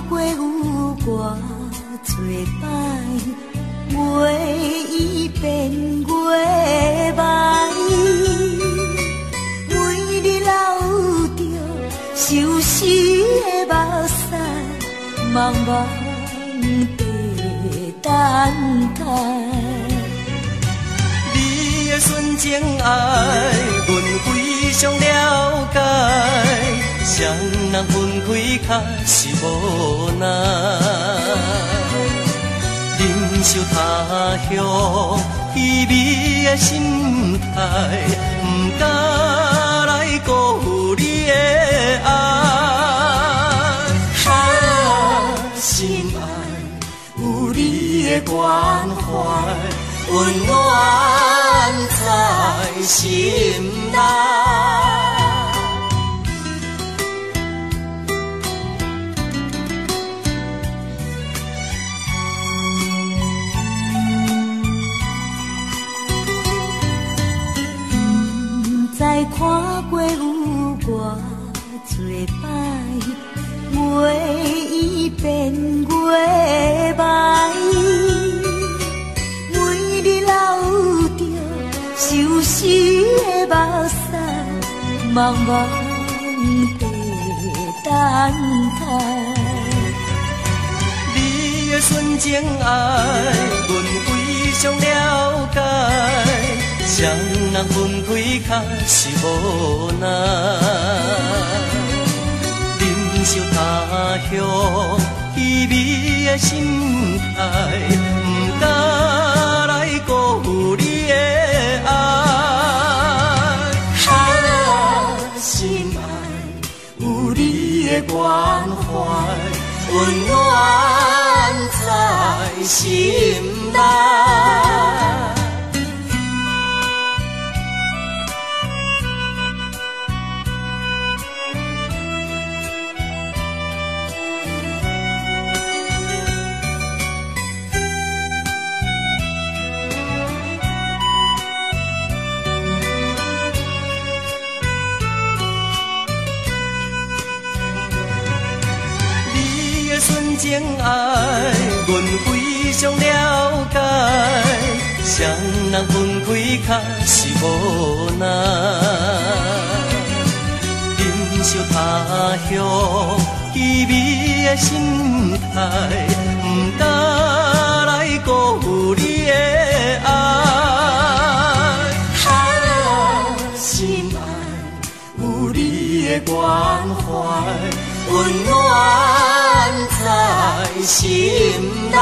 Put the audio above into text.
过有偌多摆，月已变月眉，每日流着相思的目屎，茫茫地等待。你的纯情爱，阮非常了解，谁人分开较是无奈。忍受他乡凄美的心态，不敢来辜负你的爱。心爱有你的关怀，温暖在心内。再看过有偌多摆，月已变月眉，每日流着相思的目屎，茫茫地等待。你的纯情爱，阮非常了解，谁人分开较是无奈。忍受他乡凄美的心态，不敢来辜负你的爱。心爱有你的关怀，温暖在心内。纯情爱，阮非常了解，谁人分开较是无奈。忍受他乡凄美的心态，不敢来辜负你的爱。心爱有你的关怀，温暖在心内。